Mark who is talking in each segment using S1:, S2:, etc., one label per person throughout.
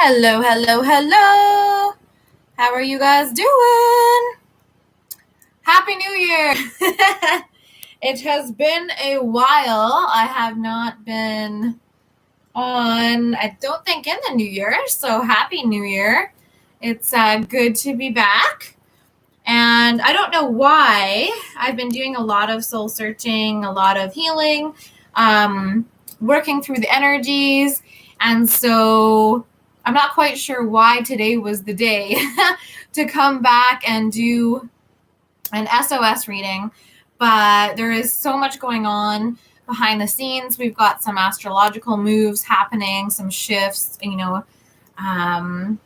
S1: Hello, hello, hello. How are you guys doing? Happy New Year. It has been a while. I have not been on, I don't think, in the new year. So happy New Year. It's good to be back. And I don't know why. I've been doing a lot of soul searching, a lot of healing, working through the energies. And so I'm not quite sure why today was the day to come back and do an SOS reading, but there is so much going on behind the scenes. We've got some astrological moves happening, some shifts, some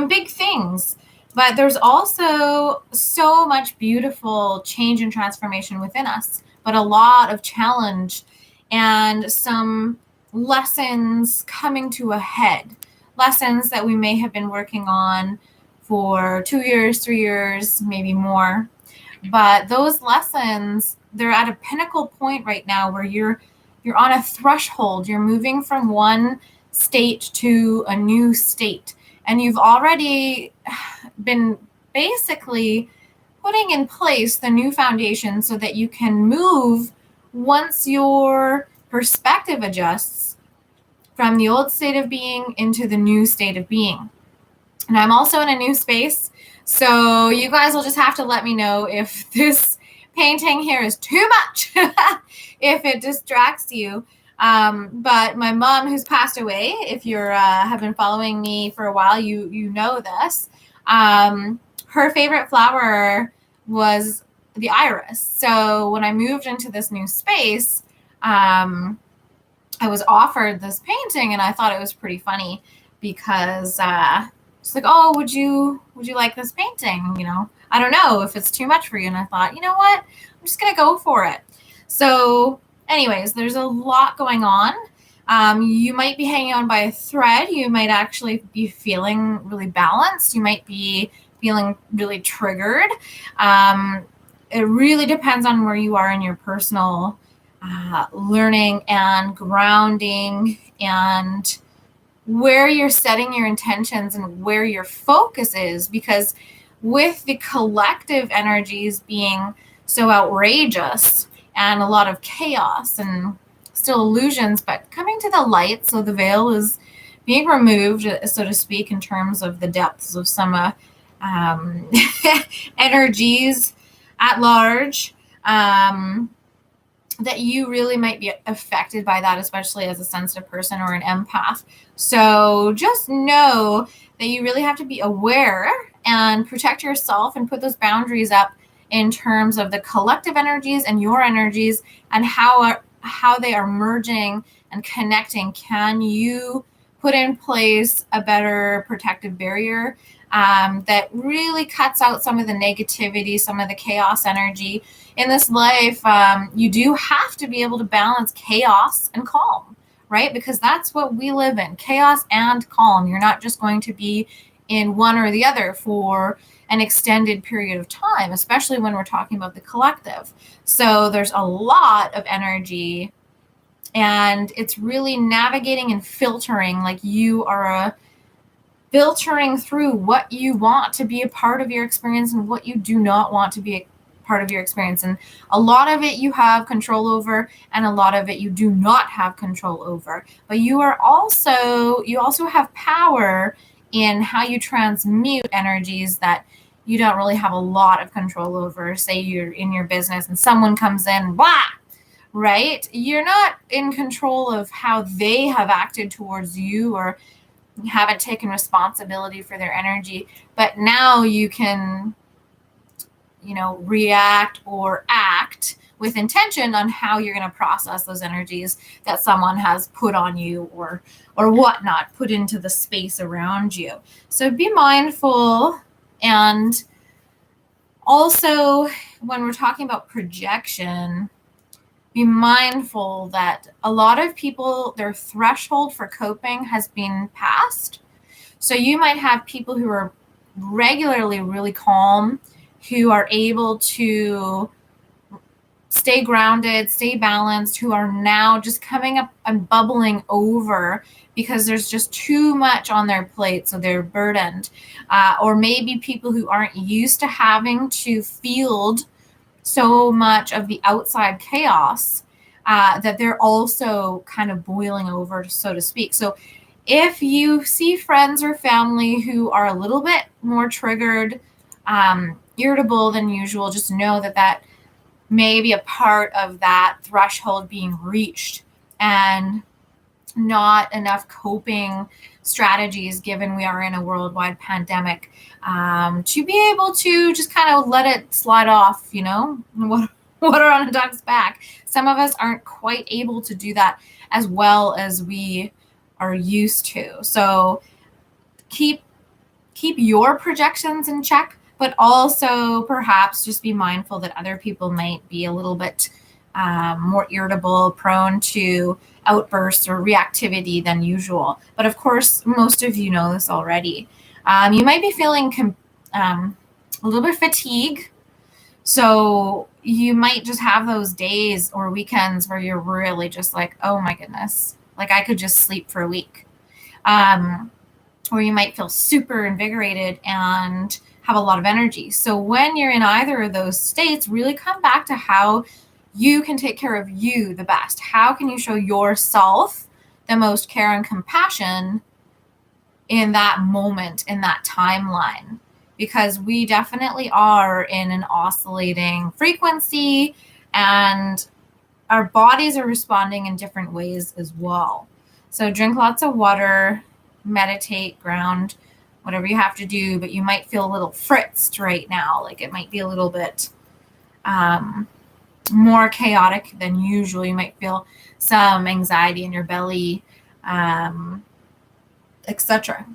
S1: big things. But there's also so much beautiful change and transformation within us, but a lot of challenge and some lessons coming to a head. Lessons that we may have been working on for 2 years, 3 years, maybe more. But those lessons, they're at a pinnacle point right now where you're on a threshold. You're moving from one state to a new state. And you've already been basically putting in place the new foundation so that you can move once your perspective adjusts from the old state of being into the new state of being. And I'm also in a new space, so you guys will just have to let me know if this painting here is too much, if it distracts you. But my mom, who's passed away, if you have been following me for a while, you know this. Her favorite flower was the iris. So when I moved into this new space, I was offered this painting, and I thought it was pretty funny because she's like, "Oh, would you like this painting? You know, I don't know if it's too much for you." And I thought, you know what, I'm just gonna go for it. So anyways, there's a lot going on. You might be hanging on by a thread. You might actually be feeling really balanced. You might be feeling really triggered. It really depends on where you are in your personal learning and grounding, and where you're setting your intentions and where your focus is. Because with the collective energies being so outrageous and a lot of chaos and still illusions, but coming to the light, so the veil is being removed, so to speak, in terms of the depths of some energies at large, that you really might be affected by that, especially as a sensitive person or an empath. So just know that you really have to be aware and protect yourself and put those boundaries up in terms of the collective energies and your energies, and how they are merging and connecting. Can you put in place a better protective barrier that really cuts out some of the negativity, some of the chaos energy in this life? You do have to be able to balance chaos and calm, right? Because that's what we live in, chaos and calm. You're not just going to be in one or the other for an extended period of time, especially when we're talking about the collective. So there's a lot of energy, and it's really navigating and filtering, like you are filtering through what you want to be a part of your experience and what you do not want to be a part of your experience. And a lot of it you have control over, and a lot of it you do not have control over. But you also have power in how you transmute energies that you don't really have a lot of control over. Say you're in your business and someone comes in, blah, right? You're not in control of how they have acted towards you, or haven't taken responsibility for their energy. But now you can, react or act with intention on how you're going to process those energies that someone has put on you, or whatnot, put into the space around you. So be mindful. And also, when we're talking about projection, be mindful that a lot of people, their threshold for coping has been passed. So you might have people who are regularly really calm, who are able to stay grounded, stay balanced, who are now just coming up and bubbling over because there's just too much on their plate, so they're burdened. Or maybe people who aren't used to having to field so much of the outside chaos, that they're also kind of boiling over, so to speak. So if you see friends or family who are a little bit more triggered, irritable than usual, just know that that may be a part of that threshold being reached, and not enough coping strategies, given we are in a worldwide pandemic, to be able to just kind of let it slide off, water on a duck's back. Some of us aren't quite able to do that as well as we are used to. So keep your projections in check, but also perhaps just be mindful that other people might be a little bit more irritable, prone to outbursts or reactivity than usual. But of course, most of you know this already. You might be feeling a little bit fatigued. So you might just have those days or weekends where you're really just like, oh my goodness, like I could just sleep for a week. Or you might feel super invigorated and have a lot of energy. So when you're in either of those states, really come back to how you can take care of you the best. How can you show yourself the most care and compassion in that moment, in that timeline? Because we definitely are in an oscillating frequency, and our bodies are responding in different ways as well. So drink lots of water, meditate, ground, whatever you have to do, but you might feel a little fritzed right now. Like it might be a little bit more chaotic than usual. You might feel some anxiety in your belly, etc.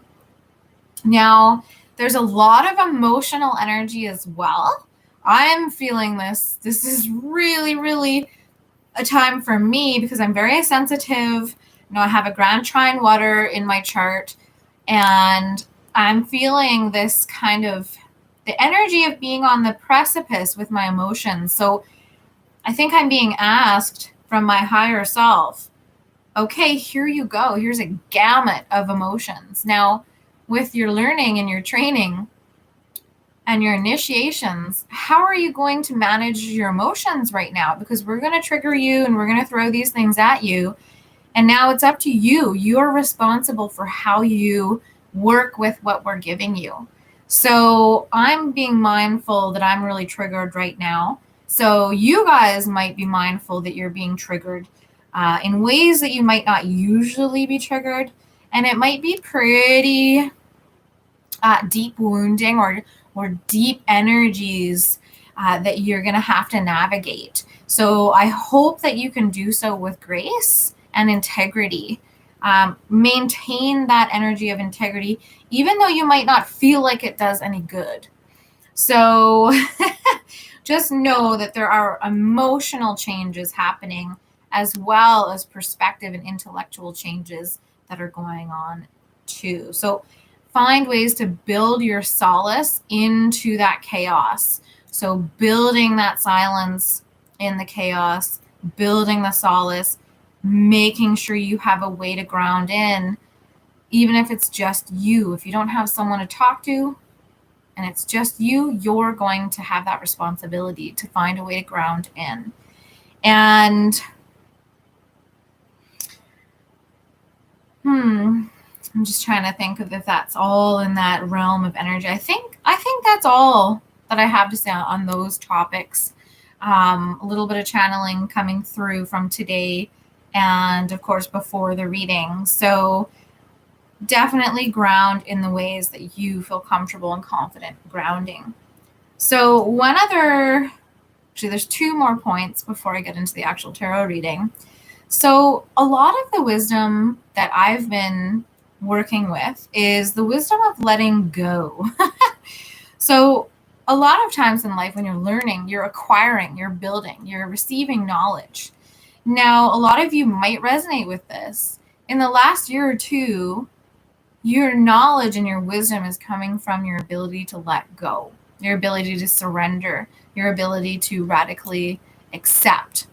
S1: Now, there's a lot of emotional energy as well. I'm feeling this. This is really, really a time for me because I'm very sensitive. I have a Grand Trine water in my chart, and I'm feeling this kind of the energy of being on the precipice with my emotions. So I think I'm being asked from my higher self, okay, here you go. Here's a gamut of emotions. Now, with your learning and your training and your initiations, how are you going to manage your emotions right now? Because we're going to trigger you and we're going to throw these things at you. And now it's up to you. You're responsible for how you work with what we're giving you. So I'm being mindful that I'm really triggered right now. So you guys might be mindful that you're being triggered in ways that you might not usually be triggered. And it might be pretty deep wounding or deep energies that you're going to have to navigate. So I hope that you can do so with grace and integrity. Maintain that energy of integrity, even though you might not feel like it does any good. So just know that there are emotional changes happening as well as perspective and intellectual changes that are going on too. So find ways to build your solace into that chaos. So building that silence in the chaos, building the solace, making sure you have a way to ground in, even if it's just you. If you don't have someone to talk to and it's just you, you're going to have that responsibility to find a way to ground in. And I'm just trying to think of if that's all in that realm of energy. I think that's all that I have to say on those topics. A little bit of channeling coming through from today and, of course, before the reading. So definitely ground in the ways that you feel comfortable and confident grounding. So actually, there's two more points before I get into the actual tarot reading. So a lot of the wisdom that I've been working with is the wisdom of letting go. So a lot of times in life when you're learning, you're acquiring, you're building, you're receiving knowledge. Now, a lot of you might resonate with this. In the last year or two, your knowledge and your wisdom is coming from your ability to let go, your ability to surrender, your ability to radically accept.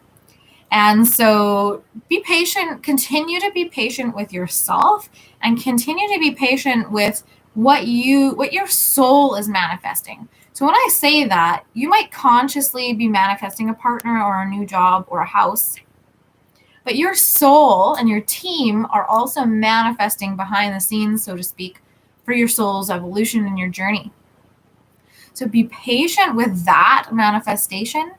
S1: And so be patient, continue to be patient with yourself, and continue to be patient with what your soul is manifesting. So when I say that, you might consciously be manifesting a partner or a new job or a house, but your soul and your team are also manifesting behind the scenes, so to speak, for your soul's evolution and your journey. So be patient with that manifestation,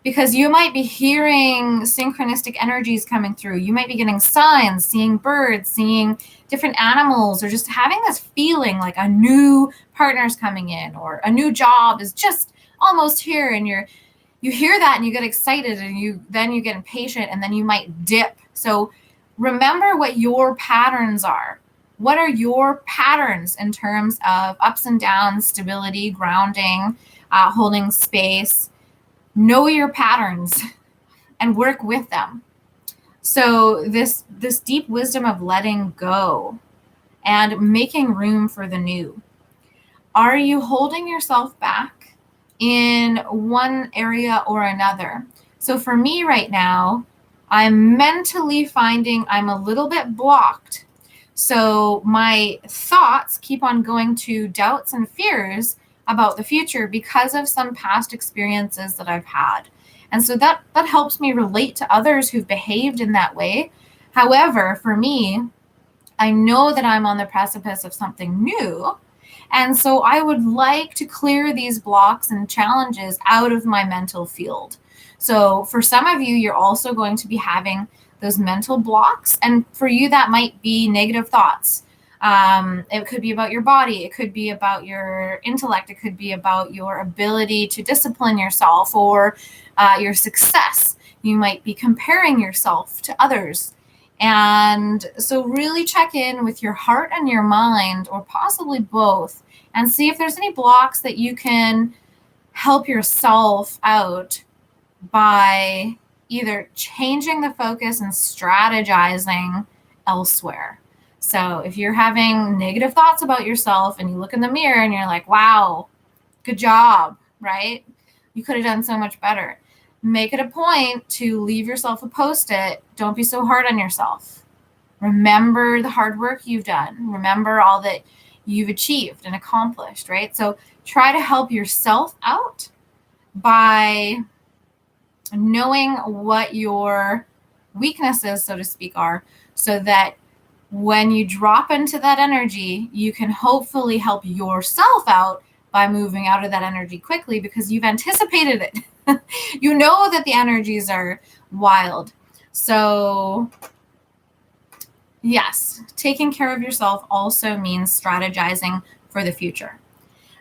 S1: because you might be hearing synchronistic energies coming through. You might be getting signs, seeing birds, seeing different animals, or just having this feeling like a new partner's coming in or a new job is just almost here, and you hear that and you get excited, and then you get impatient, and then you might dip. So remember what your patterns are. What are your patterns in terms of ups and downs, stability, grounding, holding space? Know your patterns and work with them. So this deep wisdom of letting go and making room for the new. Are you holding yourself back in one area or another? So for me right now, I'm mentally finding I'm a little bit blocked. So my thoughts keep on going to doubts and fears about the future because of some past experiences that I've had. And so that helps me relate to others who've behaved in that way. However, for me, I know that I'm on the precipice of something new. And so I would like to clear these blocks and challenges out of my mental field. So for some of you, you're also going to be having those mental blocks. And for you, that might be negative thoughts. It could be about your body. It could be about your intellect. It could be about your ability to discipline yourself or your success. You might be comparing yourself to others. And so really check in with your heart and your mind, or possibly both, and see if there's any blocks that you can help yourself out by either changing the focus and strategizing elsewhere. So if you're having negative thoughts about yourself and you look in the mirror and you're like, wow, good job, right? You could have done so much better. Make it a point to leave yourself a Post-it. Don't be so hard on yourself. Remember the hard work you've done. Remember all that you've achieved and accomplished, right? So try to help yourself out by knowing what your weaknesses, so to speak, are, so that when you drop into that energy, you can hopefully help yourself out by moving out of that energy quickly, because you've anticipated it. You know that the energies are wild. So yes, taking care of yourself also means strategizing for the future.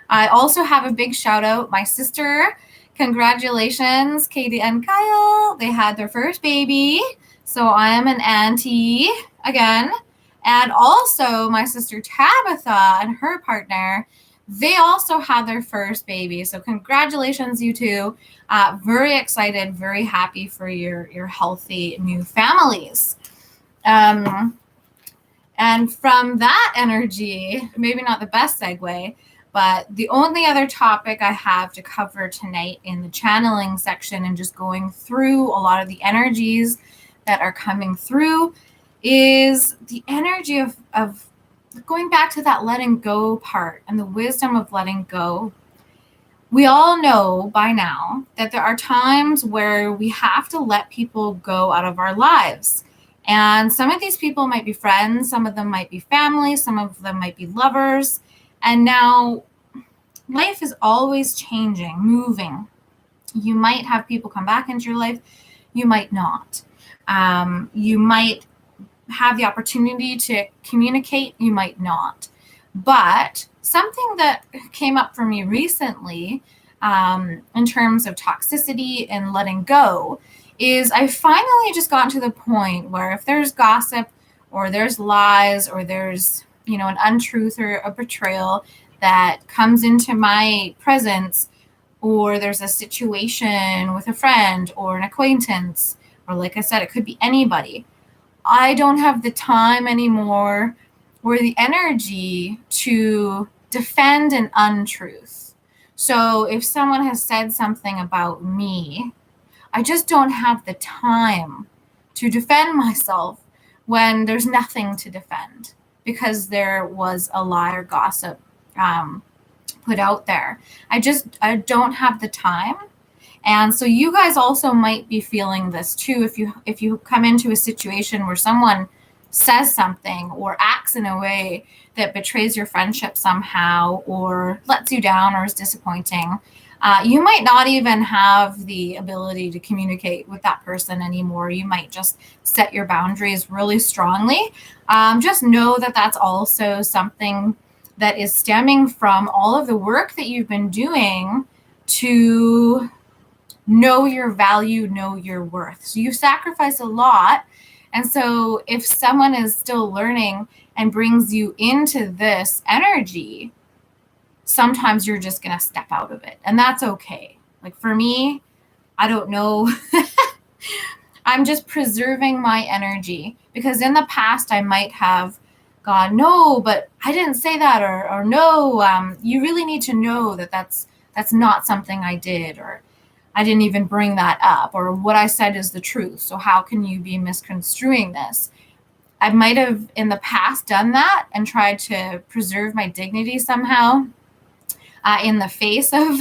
S1: I also have a big shout out. My sister, congratulations, Katie and Kyle. They had their first baby. So I am an auntie again. And also my sister Tabitha and her partner, they also had their first baby. So congratulations, you two. Very excited, very happy for your healthy new families. And from that energy, maybe not the best segue, but the only other topic I have to cover tonight in the channeling section and just going through a lot of the energies that are coming through is the energy of going back to that letting go part and the wisdom of letting go. We all know by now that there are times where we have to let people go out of our lives. And some of these people might be friends, some of them might be family, some of them might be lovers. And now life is always changing, moving. You might have people come back into your life. You might not. You might have the opportunity to communicate. You might not. But something that came up for me recently in terms of toxicity and letting go is I finally just gotten to the point where if there's gossip or there's lies or there's, an untruth or a betrayal that comes into my presence, or there's a situation with a friend or an acquaintance, or like I said, it could be anybody, I don't have the time anymore or the energy to defend an untruth. So if someone has said something about me, I just don't have the time to defend myself when there's nothing to defend because there was a lie or gossip put out there. I don't have the time. And so you guys also might be feeling this too if you come into a situation where someone says something or acts in a way that betrays your friendship somehow or lets you down or is disappointing. You might not even have the ability to communicate with that person anymore. You might just set your boundaries really strongly. Just know that that's also something that is stemming from all of the work that you've been doing to know your value, know your worth. So you sacrifice a lot. And so if someone is still learning and brings you into this energy, sometimes you're just going to step out of it. And that's okay. Like for me, I don't know. I'm just preserving my energy because in the past I might have gone, no, but I didn't say that, or no, you really need to know that that's not something I did, or I didn't even bring that up, or what I said is the truth. So how can you be misconstruing this? I might have in the past done that and tried to preserve my dignity somehow in the face of,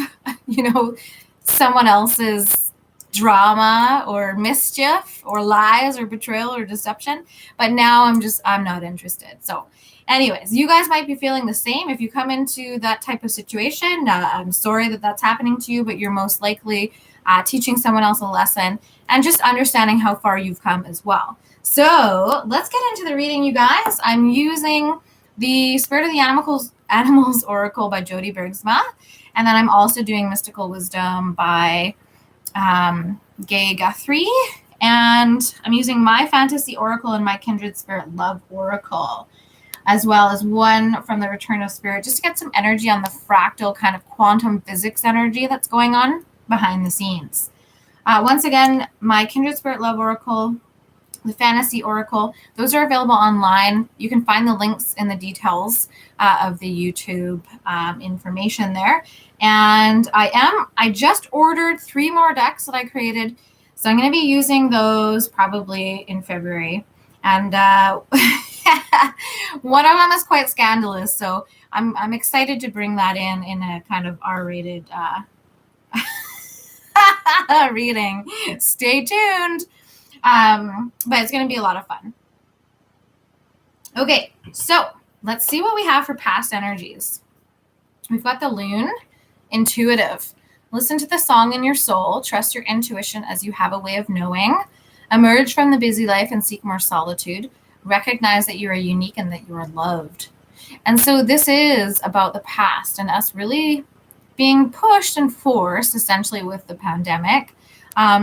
S1: someone else's drama or mischief or lies or betrayal or deception. But now I'm not interested. So anyways, you guys might be feeling the same. If you come into that type of situation, I'm sorry that that's happening to you, but you're most likely teaching someone else a lesson and just understanding how far you've come as well. So let's get into the reading, you guys. I'm using the Spirit of the Animals Oracle by Jody Bergsma. And then I'm also doing Mystical Wisdom by Gay Guthrie. And I'm using my Fantasy Oracle and my Kindred Spirit Love Oracle, as well as one from the Return of Spirit, just to get some energy on the fractal kind of quantum physics energy that's going on behind the scenes. Once again, my Kindred Spirit Love Oracle, the Fantasy Oracle, those are available online. You can find the links in the details of the YouTube information there. And I just ordered 3 more decks that I created. So I'm going to be using those probably in February. And one of them is quite scandalous. So I'm excited to bring that in a kind of R-rated reading. Stay tuned. But it's going to be a lot of fun. Okay, so let's see what we have for past energies. We've got the Loon, intuitive. Listen to the song in your soul. Trust your intuition as you have a way of knowing. Emerge from the busy life and seek more solitude. Recognize that you are unique and that you are loved. And so this is about the past and us really being pushed and forced, essentially with the pandemic,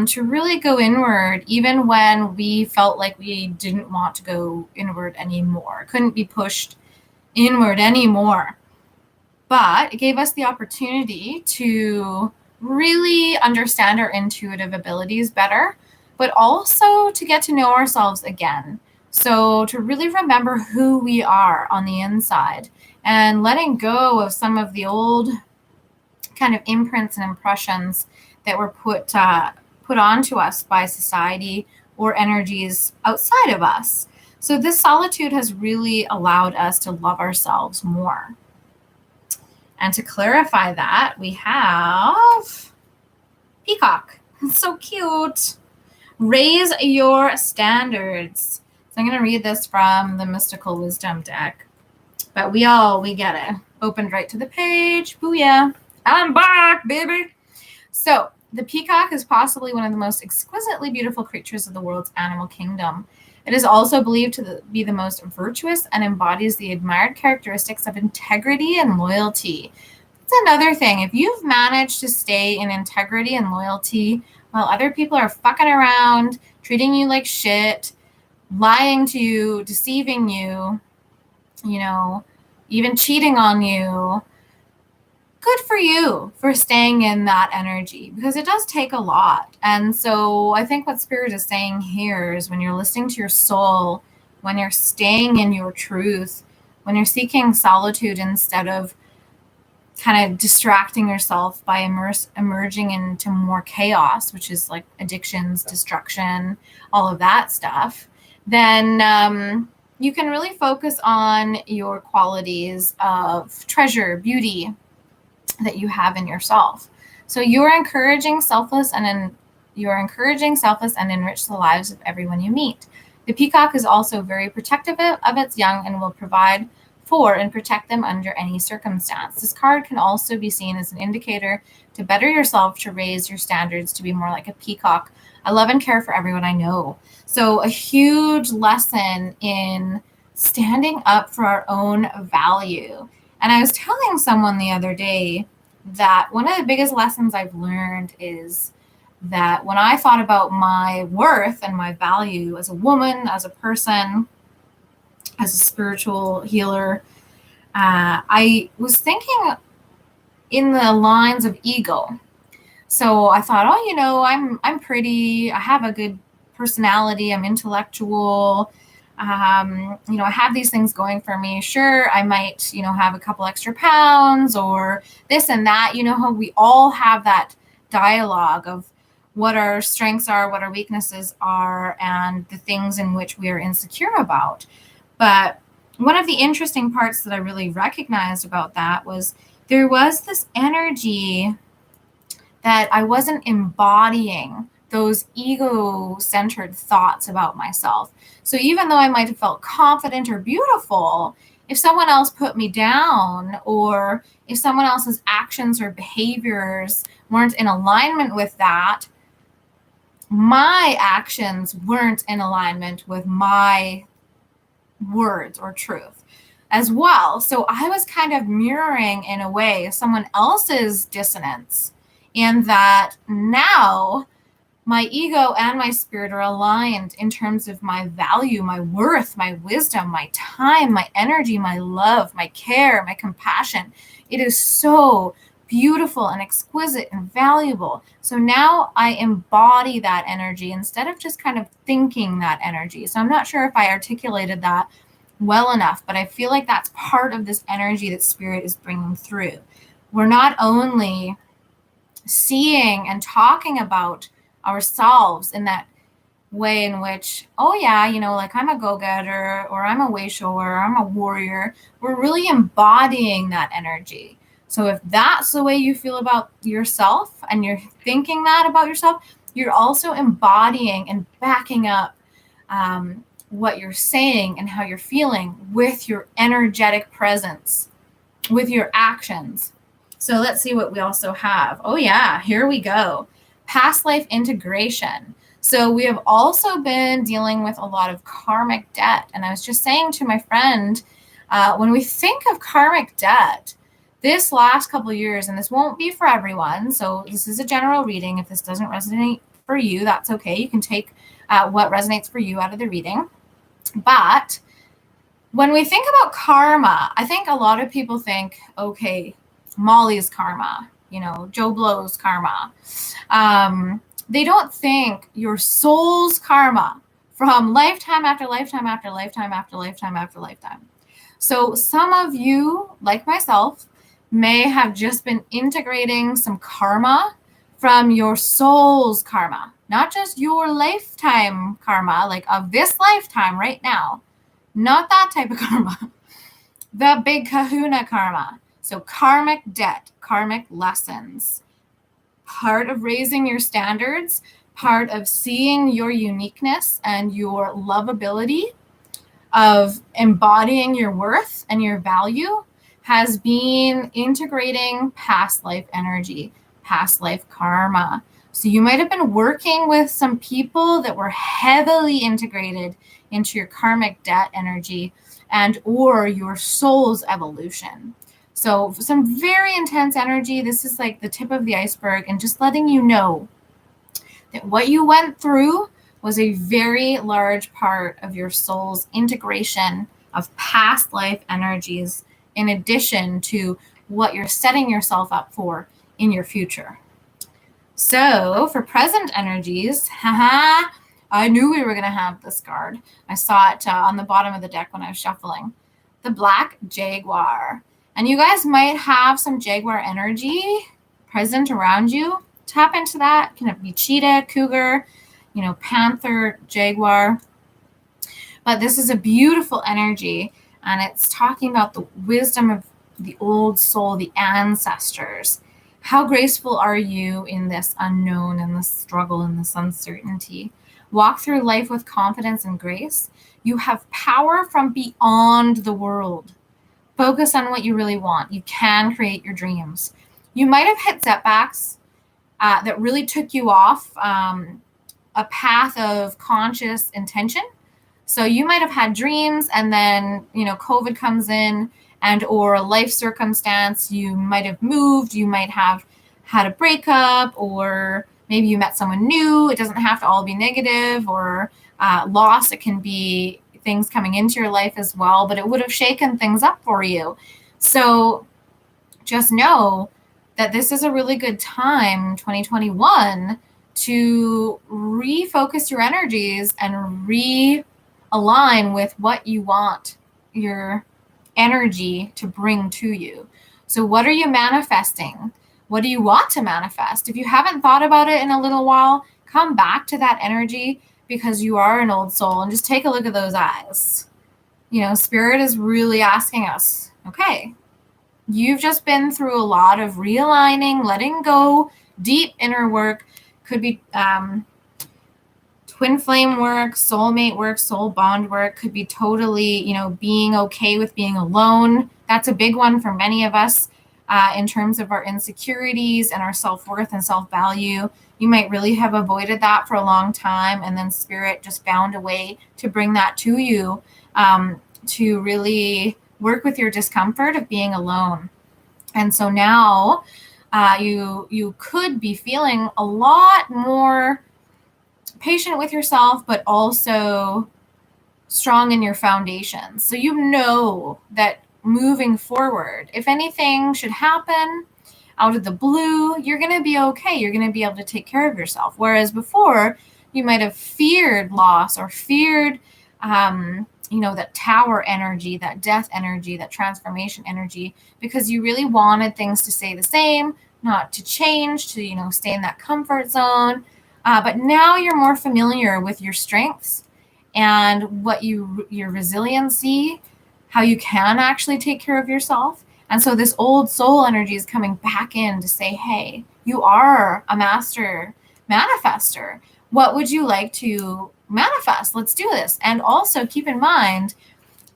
S1: to really go inward, even when we felt like we didn't want to go inward anymore, couldn't be pushed inward anymore. But it gave us the opportunity to really understand our intuitive abilities better, but also to get to know ourselves again. So to really remember who we are on the inside and letting go of some of the old kind of imprints and impressions that were put onto us by society or energies outside of us. So this solitude has really allowed us to love ourselves more. And to clarify that, we have Peacock. It's so cute. Raise your standards. So I'm going to read this from the Mystical Wisdom deck. But we get it. Opened right to the page. Booyah. I'm back, baby. So the peacock is possibly one of the most exquisitely beautiful creatures of the world's animal kingdom. It is also believed to be the most virtuous and embodies the admired characteristics of integrity and loyalty. That's another thing. If you've managed to stay in integrity and loyalty while other people are fucking around, treating you like shit, lying to you, deceiving you, even cheating on you, good for you for staying in that energy, because it does take a lot. And so I think what Spirit is saying here is when you're listening to your soul, when you're staying in your truth, when you're seeking solitude instead of kind of distracting yourself by emerging into more chaos, which is like addictions, destruction, all of that stuff, then you can really focus on your qualities of treasure, beauty that you have in yourself. So you're encouraging selfless and enrich the lives of everyone you meet. The peacock is also very protective of its young and will provide for and protect them under any circumstance. This card can also be seen as an indicator to better yourself, to raise your standards, to be more like a peacock. I love and care for everyone I know. So a huge lesson in standing up for our own value. And I was telling someone the other day that one of the biggest lessons I've learned is that when I thought about my worth and my value as a woman, as a person, as a spiritual healer, I was thinking in the lines of ego. So I thought, oh, I'm pretty, I have a good personality, I'm intellectual, I have these things going for me. Sure, I might, have a couple extra pounds or this and that. How we all have that dialogue of what our strengths are, what our weaknesses are, and the things in which we are insecure about. But one of the interesting parts that I really recognized about that was there was this energy that I wasn't embodying those ego-centered thoughts about myself. So even though I might have felt confident or beautiful, if someone else put me down, or if someone else's actions or behaviors weren't in alignment with that, my actions weren't in alignment with my words or truth as well. So I was kind of mirroring, in a way, someone else's dissonance, in that now my ego and my spirit are aligned in terms of my value, my worth, my wisdom, my time, my energy, my love, my care, my compassion. It is so beautiful and exquisite and valuable. So now I embody that energy instead of just kind of thinking that energy. So I'm not sure if I articulated that well enough, but I feel like that's part of this energy that spirit is bringing through. We're not only seeing and talking about ourselves in that way in which, oh yeah, like I'm a go-getter, or I'm a way shower, or I'm a warrior. We're really embodying that energy. So if that's the way you feel about yourself and you're thinking that about yourself, you're also embodying and backing up what you're saying and how you're feeling with your energetic presence, with your actions. So let's see what we also have. Oh yeah, here we go. Past life integration. So we have also been dealing with a lot of karmic debt. And I was just saying to my friend, when we think of karmic debt, this last couple of years, and this won't be for everyone, so this is a general reading. If this doesn't resonate for you, that's okay. You can take what resonates for you out of the reading. But when we think about karma, I think a lot of people think, okay, Mollie's karma, Joe Blow's karma. They don't think your soul's karma from lifetime after lifetime after lifetime after lifetime after lifetime. So some of you, like myself, may have just been integrating some karma from your soul's karma, not just your lifetime karma, like of this lifetime right now, not that type of karma, the big kahuna karma. So karmic debt, karmic lessons, part of raising your standards, part of seeing your uniqueness and your lovability, of embodying your worth and your value, has been integrating past life energy, past life karma. So you might have been working with some people that were heavily integrated into your karmic debt energy and or your soul's evolution. So some very intense energy. This is like the tip of the iceberg, and just letting you know that what you went through was a very large part of your soul's integration of past life energies, in addition to what you're setting yourself up for in your future. So for present energies, I knew we were going to have this card. I saw it on the bottom of the deck when I was shuffling. The Black Jaguar. And you guys might have some jaguar energy present around you. Tap into that. Can it be cheetah, cougar, panther, jaguar? But this is a beautiful energy, and it's talking about the wisdom of the old soul, the ancestors. How graceful are you in this unknown and this struggle and this uncertainty? Walk through life with confidence and grace. You have power from beyond the world. Focus on what you really want. You can create your dreams. You might have hit setbacks that really took you off a path of conscious intention. So you might have had dreams, and then, COVID comes in, and or a life circumstance. You might have moved. You might have had a breakup, or maybe you met someone new. It doesn't have to all be negative or loss. It can be things coming into your life as well, but it would have shaken things up for you. So just know that this is a really good time, 2021, to refocus your energies and realign with what you want your energy to bring to you. So what are you manifesting? What do you want to manifest? If you haven't thought about it in a little while, come back to that energy, because you are an old soul, and just take a look at those eyes. Spirit is really asking us, okay, you've just been through a lot of realigning, letting go, deep inner work. Could be twin flame work, soulmate work, soul bond work. Could be totally, being okay with being alone. That's a big one for many of us in terms of our insecurities and our self-worth and self-value. You might really have avoided that for a long time, and then Spirit just found a way to bring that to you, to really work with your discomfort of being alone. And so now you could be feeling a lot more patient with yourself, but also strong in your foundations. So that moving forward, if anything should happen out of the blue, you're going to be okay. You're going to be able to take care of yourself. Whereas before, you might have feared loss or feared, that tower energy, that death energy, that transformation energy, because you really wanted things to stay the same, not to change, to, stay in that comfort zone. But now you're more familiar with your strengths and your resiliency, how you can actually take care of yourself. And so this old soul energy is coming back in to say, hey, you are a master manifester. What would you like to manifest? Let's do this. And also keep in mind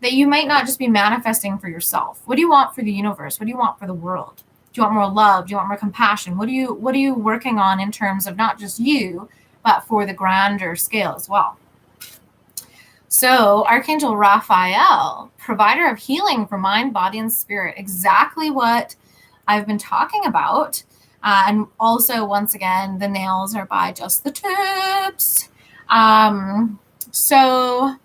S1: that you might not just be manifesting for yourself. What do you want for the universe? What do you want for the world? Do you want more love? Do you want more compassion? What are you working on in terms of not just you, but for the grander scale as well? So Archangel Raphael, provider of healing for mind, body, and spirit, exactly what I've been talking about. And also, once again, the nails are by Just the Tips. So,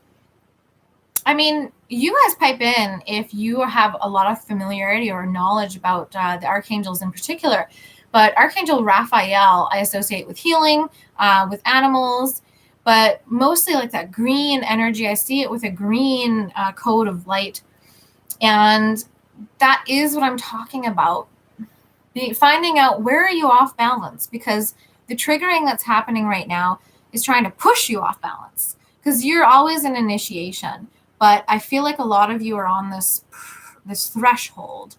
S1: you guys pipe in if you have a lot of familiarity or knowledge about the archangels in particular. But Archangel Raphael, I associate with healing, with animals, but mostly like that green energy. I see it with a green code of light. And that is what I'm talking about. Finding out where are you off balance, because the triggering that's happening right now is trying to push you off balance, because you're always in initiation. But I feel like a lot of you are on this threshold.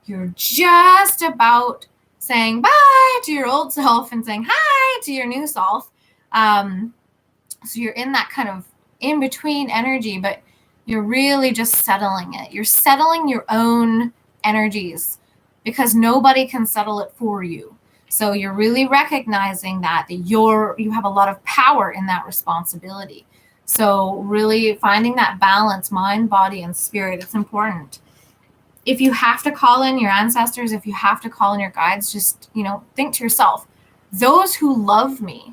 S1: You're just about saying bye to your old self and saying hi to your new self. So you're in that kind of in-between energy, but you're really just settling it. You're settling your own energies, because nobody can settle it for you. So you're really recognizing that you have a lot of power in that responsibility. So really finding that balance, mind, body, and spirit, it's important. If you have to call in your ancestors, if you have to call in your guides, just, think to yourself, those who love me,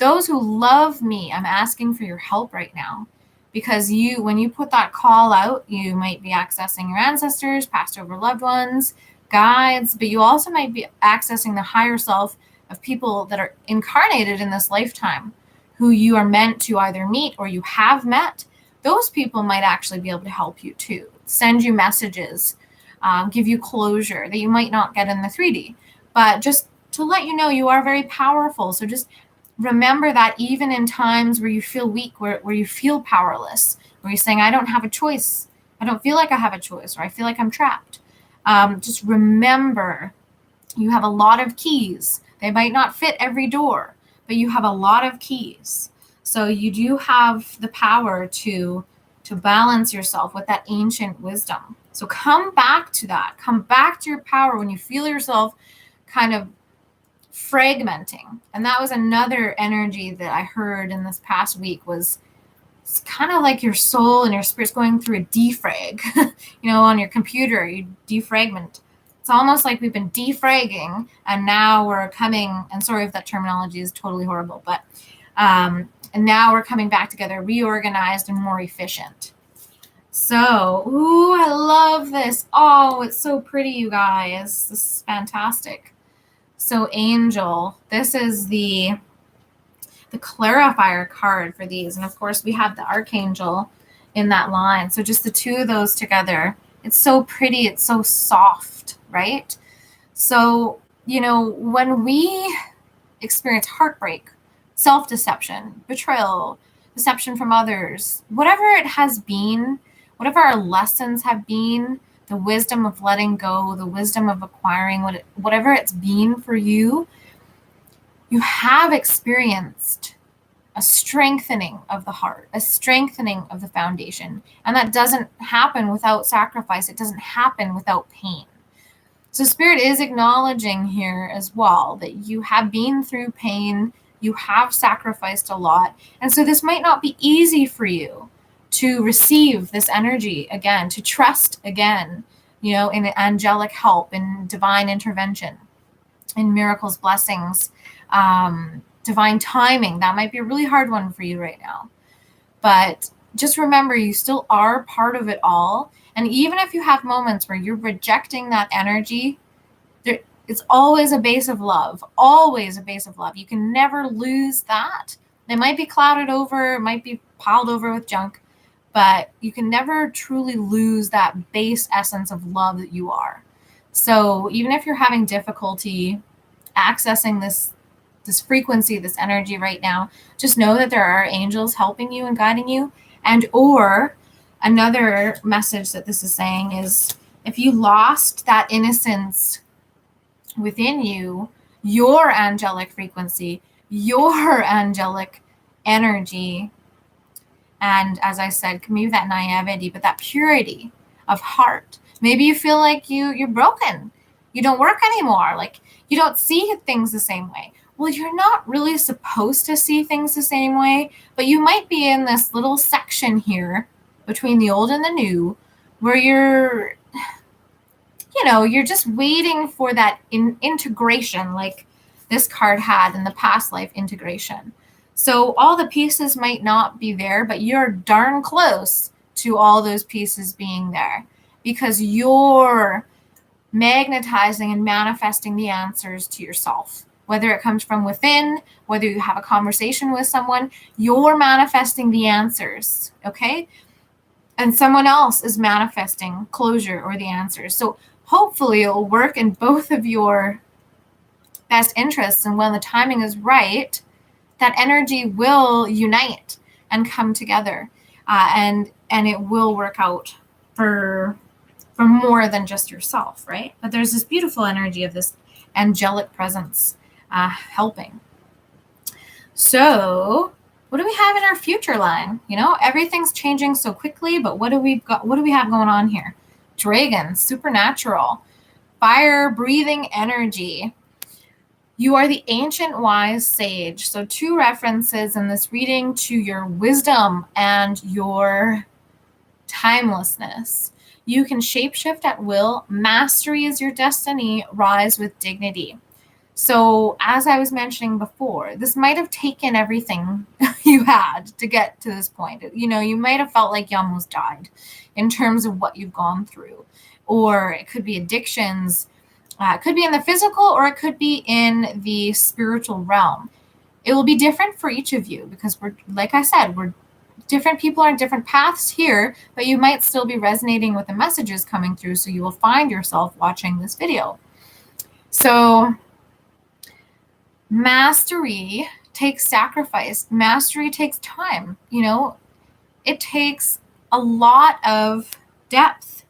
S1: I'm asking for your help right now. Because when you put that call out, you might be accessing your ancestors, past over loved ones, guides, but you also might be accessing the higher self of people that are incarnated in this lifetime, who you are meant to either meet or you have met. Those people might actually be able to help you too, send you messages, give you closure that you might not get in the 3D. But just to let you know, you are very powerful. So just remember that even in times where you feel weak, where you feel powerless, where you're saying, I don't have a choice, I don't feel like I have a choice, or I feel like I'm trapped. Just remember, you have a lot of keys. They might not fit every door, but you have a lot of keys. So you do have the power to balance yourself with that ancient wisdom. So come back to that. Come back to your power when you feel yourself kind of fragmenting. And that was another energy that I heard in this past week. Was it's kind of like your soul and your spirit's going through a defrag. On your computer, you defragment. It's almost like we've been defragging, and now we're coming, and sorry if that terminology is totally horrible, but and now we're coming back together, reorganized and more efficient. So, ooh, I love this. Oh, it's so pretty, you guys. This is fantastic. So, Angel, this is the clarifier card for these. And of course, we have the Archangel in that line. So just the two of those together, it's so pretty. It's so soft, right? So, when we experience heartbreak, self-deception, betrayal, deception from others, whatever it has been, whatever our lessons have been, the wisdom of letting go, the wisdom of acquiring, whatever it's been for you, you have experienced a strengthening of the heart, a strengthening of the foundation. And that doesn't happen without sacrifice. It doesn't happen without pain. So Spirit is acknowledging here as well that you have been through pain, you have sacrificed a lot. And so this might not be easy for you to receive this energy again, to trust again, in angelic help, in divine intervention, in miracles, blessings, divine timing. That might be a really hard one for you right now. But just remember, you still are part of it all. And even if you have moments where you're rejecting that energy, it's always a base of love, always a base of love. You can never lose that. They might be clouded over, it might be piled over with junk, but you can never truly lose that base essence of love that you are. So even if you're having difficulty accessing this frequency, this energy right now, just know that there are angels helping you and guiding you. And or another message that this is saying is, if you lost that innocence within you, your angelic frequency, your angelic energy, and as I said, maybe that naivety, but that purity of heart. Maybe you feel like you're broken. You don't work anymore. Like you don't see things the same way. Well, you're not really supposed to see things the same way, but you might be in this little section here between the old and the new where you're just waiting for that integration, like this card had in the past life integration. So all the pieces might not be there, but you're darn close to all those pieces being there because you're magnetizing and manifesting the answers to yourself. Whether it comes from within, whether you have a conversation with someone, you're manifesting the answers, okay? And someone else is manifesting closure or the answers. So hopefully it will work in both of your best interests. And when the timing is right, that energy will unite and come together. And it will work out for more than just yourself, right? But there's this beautiful energy of this angelic presence helping. So what do we have in our future line? Everything's changing so quickly, but what do we have going on here? Dragon, supernatural, fire breathing energy. You are the ancient wise sage. So 2 references in this reading to your wisdom and your timelessness. You can shapeshift at will. Mastery is your destiny. Rise with dignity. So as I was mentioning before, this might have taken everything you had to get to this point. You might have felt like you almost died in terms of what you've gone through. Or it could be addictions. It could be in the physical or it could be in the spiritual realm. It will be different for each of you because we're Different people are on different paths here, but you might still be resonating with the messages coming through, so you will find yourself watching this video. So mastery takes sacrifice. Mastery takes time. It takes a lot of depth,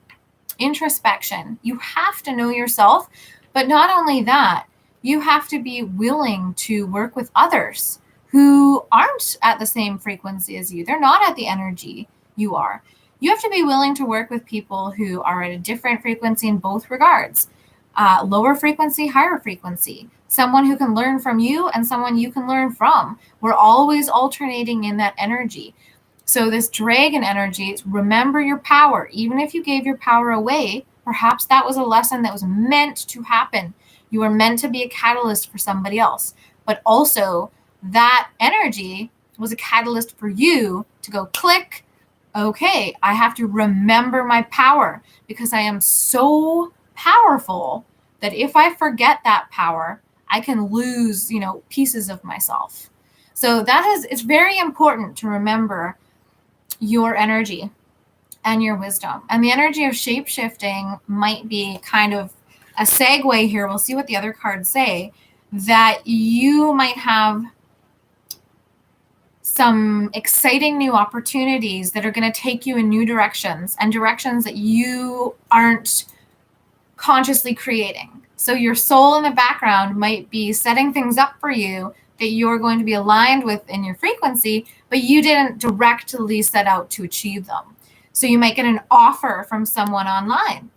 S1: introspection. You have to know yourself, but not only that, you have to be willing to work with others who aren't at the same frequency as you. They're not at the energy you are. You have to be willing to work with people who are at a different frequency in both regards. Lower frequency, higher frequency. Someone who can learn from you and someone you can learn from. We're always alternating in that energy. So this dragon energy, remember your power. Even if you gave your power away, perhaps that was a lesson that was meant to happen. You were meant to be a catalyst for somebody else. But also, that energy was a catalyst for you to go click, okay, I have to remember my power, because I am so powerful that if I forget that power, I can lose, pieces of myself. So it's very important to remember your energy and your wisdom. And the energy of shape-shifting might be kind of a segue here. We'll see what the other cards say, that you might have some exciting new opportunities that are going to take you in new directions, and directions that you aren't consciously creating. So your soul in the background might be setting things up for you that you're going to be aligned with in your frequency, but you didn't directly set out to achieve them. So you might get an offer from someone online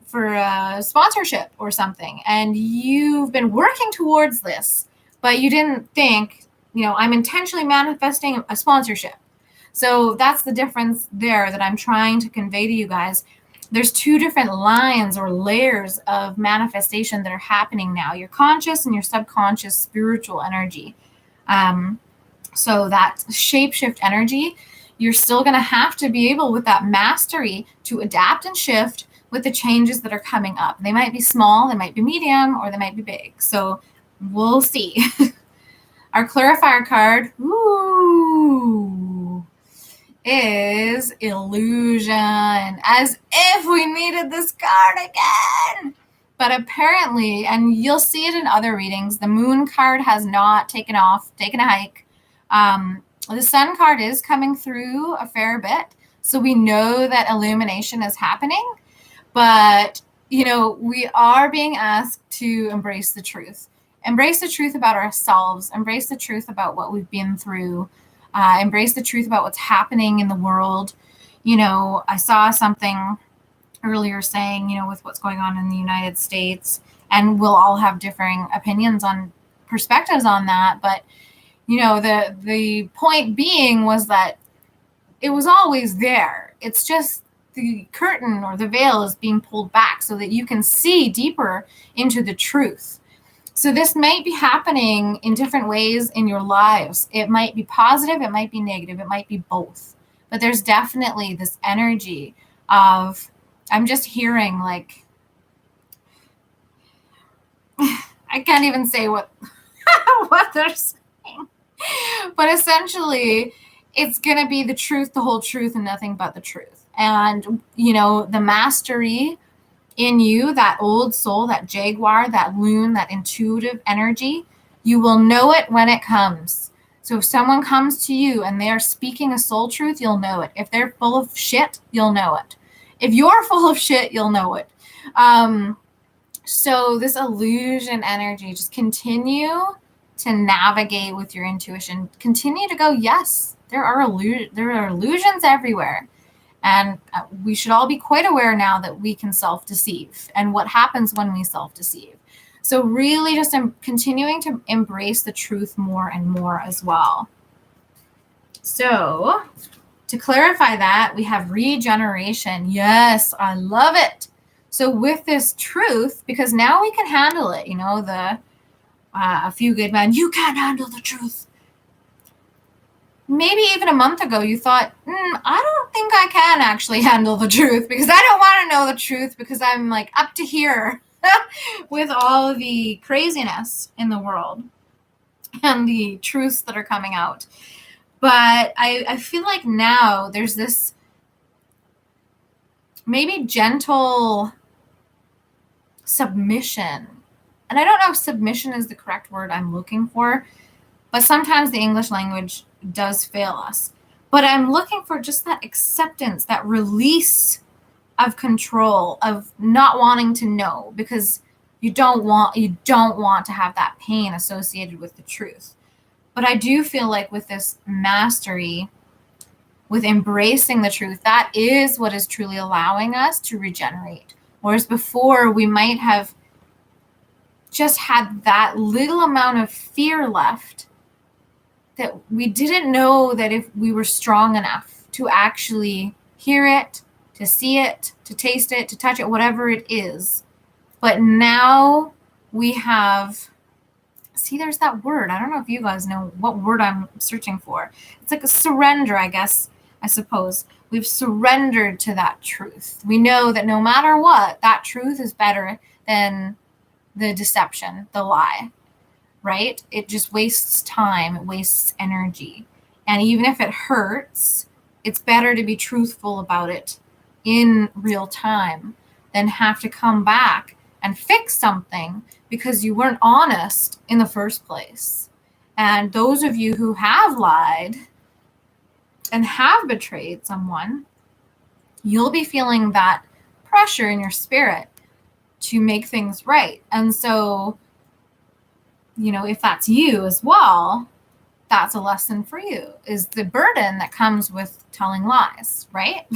S1: for a sponsorship or something, and you've been working towards this, but you didn't think, I'm intentionally manifesting a sponsorship. So that's the difference there that I'm trying to convey to you guys. There's two different lines or layers of manifestation that are happening now, your conscious and your subconscious spiritual energy. So that shapeshift energy, you're still going to have to be able, with that mastery, to adapt and shift with the changes that are coming up. They might be small, they might be medium, or they might be big. So we'll see. Our clarifier card, is illusion. As if we needed this card again. But apparently, and you'll see it in other readings, the moon card has not taken a hike. The sun card is coming through a fair bit. So we know that illumination is happening. But, we are being asked to embrace the truth. Embrace the truth about ourselves. Embrace the truth about what we've been through. Embrace the truth about what's happening in the world. I saw something earlier saying, with what's going on in the United States, and we'll all have differing opinions on perspectives on that. But, the point being was that it was always there. It's just the curtain or the veil is being pulled back so that you can see deeper into the truth. So this might be happening in different ways in your lives. It might be positive, it might be negative, it might be both. But there's definitely this energy of, I'm just hearing like, I can't even say what they're saying. But essentially, it's going to be the truth, the whole truth, and nothing but the truth. And, the mastery in you, that old soul, that jaguar, that loon, that intuitive energy, you will know it when it comes. So if someone comes to you and they're speaking a soul truth, you'll know it. If they're full of shit, you'll know it. If you're full of shit, you'll know it. So this illusion energy, just continue to navigate with your intuition. Continue to go, yes, there are illusions everywhere. And we should all be quite aware now that we can self-deceive and what happens when we self-deceive. So really just continuing to embrace the truth more and more as well. So to clarify that, we have regeneration. Yes, I love it. So with this truth, because now we can handle it, a few good men, you can't handle the truth. Maybe even a month ago, you thought, I don't think I can actually handle the truth because I don't want to know the truth because I'm like up to here with all the craziness in the world and the truths that are coming out. But I feel like now there's this maybe gentle submission. And I don't know if submission is the correct word I'm looking for, but sometimes the English language does fail us. But I'm looking for just that acceptance, that release of control, of not wanting to know, because you don't want to have that pain associated with the truth. But I do feel like with this mastery, with embracing the truth, that is what is truly allowing us to regenerate. Whereas before, we might have just had that little amount of fear left, that we didn't know that if we were strong enough to actually hear it, to see it, to taste it, to touch it, whatever it is. But now we have, see, there's that word. I don't know if you guys know what word I'm searching for. It's like a surrender, I guess, I suppose. We've surrendered to that truth. We know that no matter what, that truth is better than the deception, the lie, right? It just wastes time, it wastes energy. And even if it hurts, it's better to be truthful about it in real time than have to come back and fix something because you weren't honest in the first place. And those of you who have lied and have betrayed someone, you'll be feeling that pressure in your spirit to make things right. And so, you know, if that's you as well, that's a lesson for you, is the burden that comes with telling lies, right?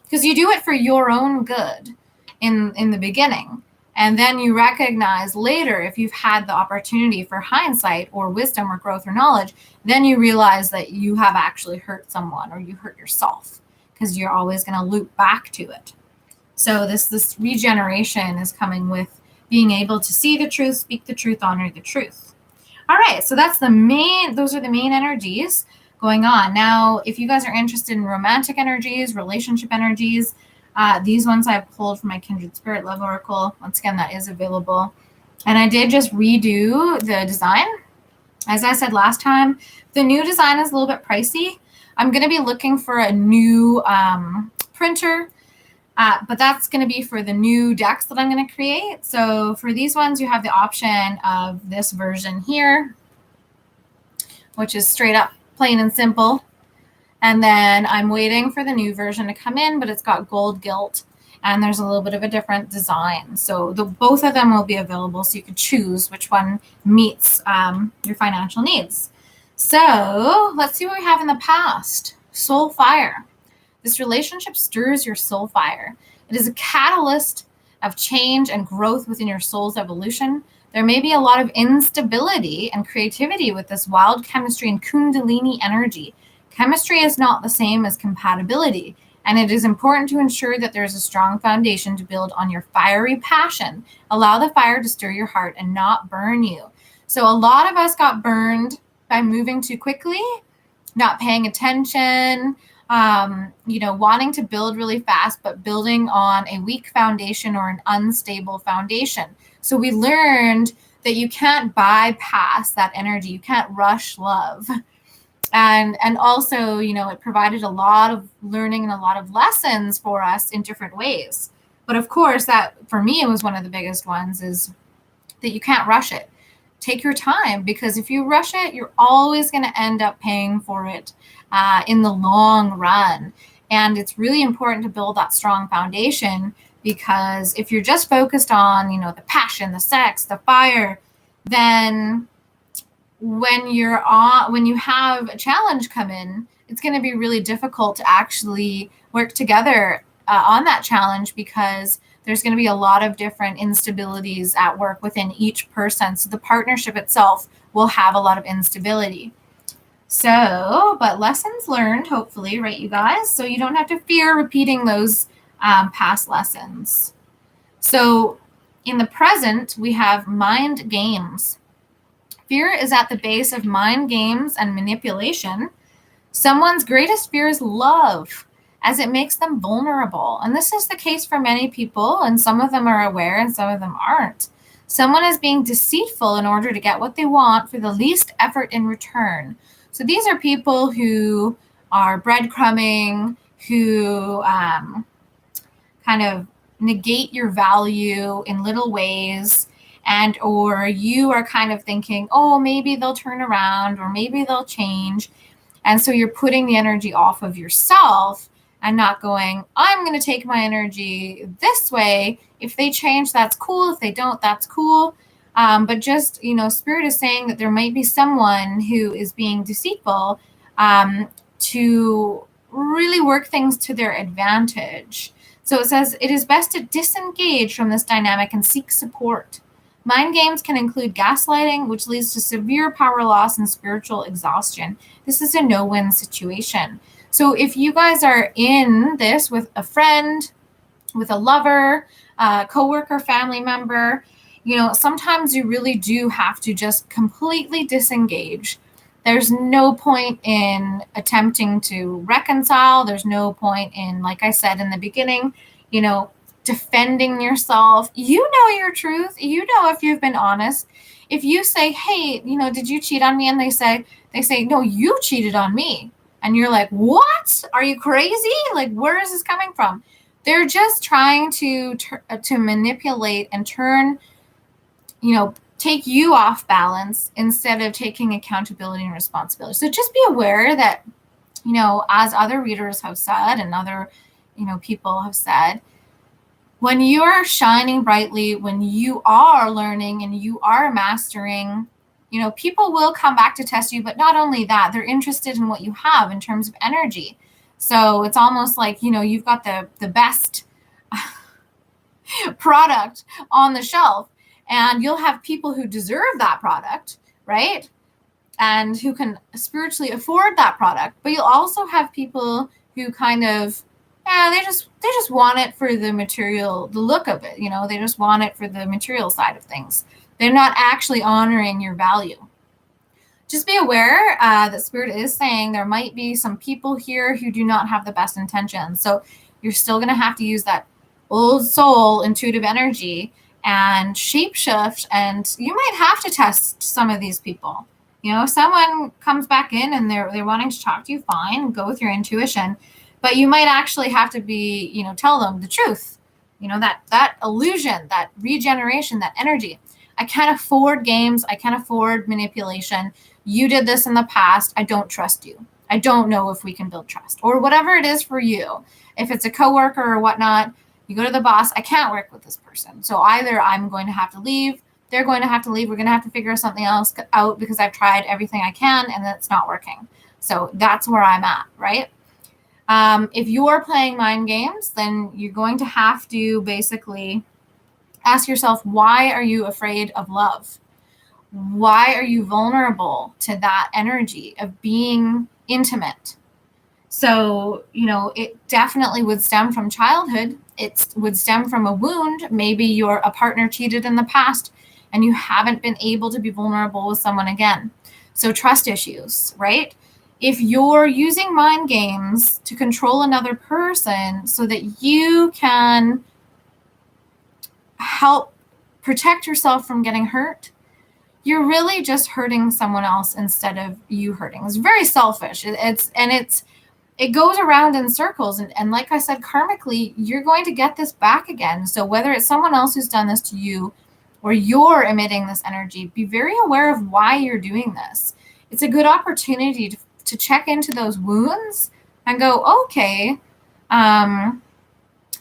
S1: Because you do it for your own good in the beginning. And then you recognize later, if you've had the opportunity for hindsight or wisdom or growth or knowledge, then you realize that you have actually hurt someone or you hurt yourself, because you're always going to loop back to it. So this regeneration is coming with being able to see the truth, speak the truth, honor the truth. All right, so those are the main energies going on. Now, if you guys are interested in romantic energies, relationship energies, these ones I've pulled from my Kindred Spirit Love Oracle. Once again, that is available. And I did just redo the design. As I said last time, the new design is a little bit pricey. I'm going to be looking for a new printer, but that's going to be for the new decks that I'm going to create. So for these ones, you have the option of this version here, which is straight up plain and simple. And then I'm waiting for the new version to come in, but it's got gold gilt and there's a little bit of a different design. So both of them will be available, so you can choose which one meets your financial needs. So let's see what we have in the past. Soul fire. This relationship stirs your soul fire. It is a catalyst of change and growth within your soul's evolution. There may be a lot of instability and creativity with this wild chemistry and kundalini energy. Chemistry is not the same as compatibility, and it is important to ensure that there is a strong foundation to build on your fiery passion. Allow the fire to stir your heart and not burn you. So a lot of us got burned by moving too quickly, not paying attention, wanting to build really fast, but building on a weak foundation or an unstable foundation. So we learned that you can't bypass that energy. You can't rush love. And also, it provided a lot of learning and a lot of lessons for us in different ways. But of course, that for me, it was one of the biggest ones, is that you can't rush it. Take your time, because if you rush it, you're always going to end up paying for it in the long run. And it's really important to build that strong foundation, because if you're just focused on, the passion, the sex, the fire, then when you have a challenge come in, it's going to be really difficult to actually work together on that challenge, because there's going to be a lot of different instabilities at work within each person. So the partnership itself will have a lot of instability. So, but lessons learned, hopefully, right, you guys? So you don't have to fear repeating those past lessons. So in the present, we have mind games. Fear is at the base of mind games and manipulation. Someone's greatest fear is love, as it makes them vulnerable. And this is the case for many people, and some of them are aware and some of them aren't. Someone is being deceitful in order to get what they want for the least effort in return. So these are people who are breadcrumbing, who kind of negate your value in little ways, and or you are kind of thinking, oh, maybe they'll turn around or maybe they'll change. And so you're putting the energy off of yourself and not going, I'm going to take my energy this way. If they change, that's cool. If they don't, that's cool. But just, Spirit is saying that there might be someone who is being deceitful to really work things to their advantage. So it says, it is best to disengage from this dynamic and seek support. Mind games can include gaslighting, which leads to severe power loss and spiritual exhaustion. This is a no-win situation. So if you guys are in this with a friend, with a lover, a coworker, family member, sometimes you really do have to just completely disengage. There's no point in attempting to reconcile. There's no point in, like I said in the beginning, defending yourself. You know your truth. You know if you've been honest. If you say, hey, did you cheat on me? And they say, no, you cheated on me. And you're like, what? Are you crazy? Like, where is this coming from? They're just trying to manipulate and turn, take you off balance instead of taking accountability and responsibility. So just be aware that, as other readers have said and other, people have said, when you are shining brightly, when you are learning and you are mastering, people will come back to test you. But not only that, they're interested in what you have in terms of energy. So it's almost like, you've got the best product on the shelf, and you'll have people who deserve that product, right? And who can spiritually afford that product. But you'll also have people who kind of, they just want it for the material, the look of it. They just want it for the material side of things. They're not actually honoring your value. Just be aware that Spirit is saying there might be some people here who do not have the best intentions. So you're still going to have to use that old soul intuitive energy and shapeshift, and you might have to test some of these people. If someone comes back in and they're wanting to talk to you, fine, go with your intuition. But you might actually have to be, tell them the truth, that illusion, that regeneration, that energy. I can't afford games. I can't afford manipulation. You did this in the past. I don't trust you. I don't know if we can build trust, or whatever it is for you. If it's a coworker or whatnot, you go to the boss, I can't work with this person. So either I'm going to have to leave, they're going to have to leave, we're going to have to figure something else out because I've tried everything I can and it's not working. So that's where I'm at, right? If you're playing mind games, then you're going to have to basically ask yourself, why are you afraid of love? Why are you vulnerable to that energy of being intimate? So, it definitely would stem from childhood. It would stem from a wound. Maybe a partner cheated in the past and you haven't been able to be vulnerable with someone again. So trust issues, right? If you're using mind games to control another person so that you can help protect yourself from getting hurt, you're really just hurting someone else instead of you hurting. It's very selfish. It goes around in circles. And like I said, karmically, you're going to get this back again. So whether it's someone else who's done this to you or you're emitting this energy, be very aware of why you're doing this. It's a good opportunity to check into those wounds and go, okay, I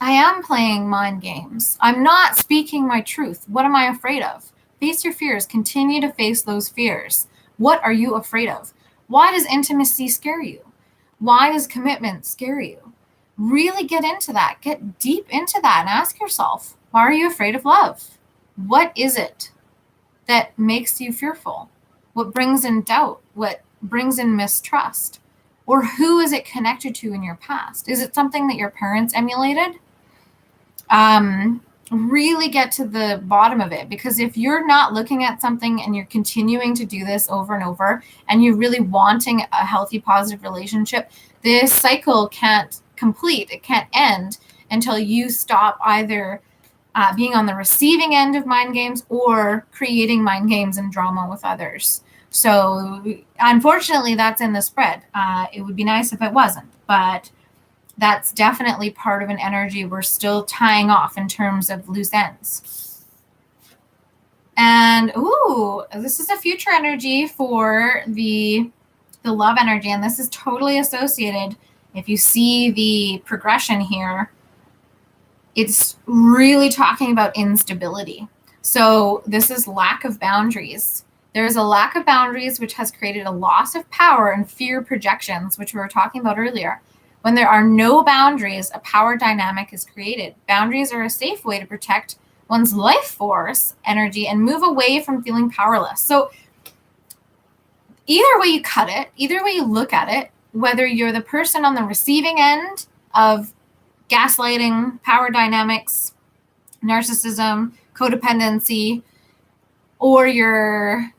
S1: am playing mind games. I'm not speaking my truth. What am I afraid of? Face your fears. Continue to face those fears. What are you afraid of? Why does intimacy scare you? Why does commitment scare you? Really get into that. Get deep into that and ask yourself, why are you afraid of love? What is it that makes you fearful? What brings in doubt? What brings in mistrust? Or who is it connected to in your past? Is it something that your parents emulated? Really get to the bottom of it, because if you're not looking at something and you're continuing to do this over and over and you're really wanting a healthy, positive relationship, this cycle can't complete. It can't end until you stop either being on the receiving end of mind games or creating mind games and drama with others. So unfortunately, that's in the spread. It would be nice if it wasn't, but that's definitely part of an energy we're still tying off in terms of loose ends. And ooh, this is a future energy for the love energy, and this is totally associated. If you see the progression here, it's really talking about instability. So this is lack of boundaries. There's a lack of boundaries, which has created a loss of power and fear projections, which we were talking about earlier. When there are no boundaries, a power dynamic is created. Boundaries are a safe way to protect one's life force energy and move away from feeling powerless. So either way you cut it, either way you look at it, whether you're the person on the receiving end of gaslighting, power dynamics, narcissism, codependency, or you're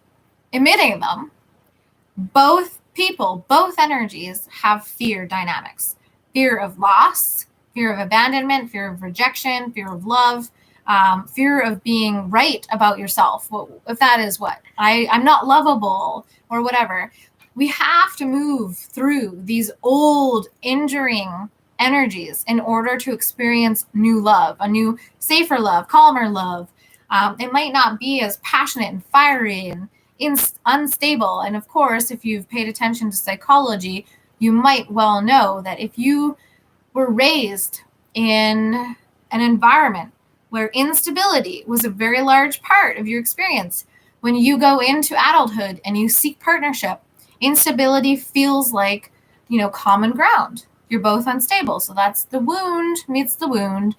S1: emitting them, both people, both energies have fear dynamics. Fear of loss, fear of abandonment, fear of rejection, fear of love, fear of being right about yourself. If that is what, I'm not lovable or whatever. We have to move through these old injuring energies in order to experience new love, a new safer love, calmer love. It might not be as passionate and fiery and unstable. And of course, if you've paid attention to psychology, you might well know that if you were raised in an environment where instability was a very large part of your experience, when you go into adulthood and you seek partnership, instability feels like, common ground. You're both unstable. So that's the wound meets the wound.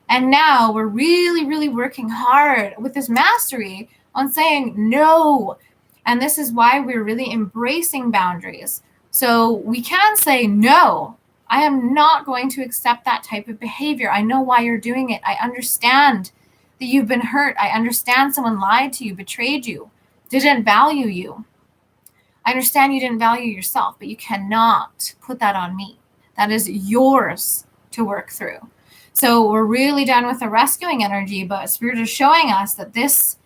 S1: And now we're really, really working hard with this mastery on saying no. And this is why we're really embracing boundaries. So we can say, no, I am not going to accept that type of behavior. I know why you're doing it. I understand that you've been hurt. I understand someone lied to you, betrayed you, didn't value you. I understand you didn't value yourself, but you cannot put that on me. That is yours to work through. So we're really done with the rescuing energy, but Spirit is showing us that this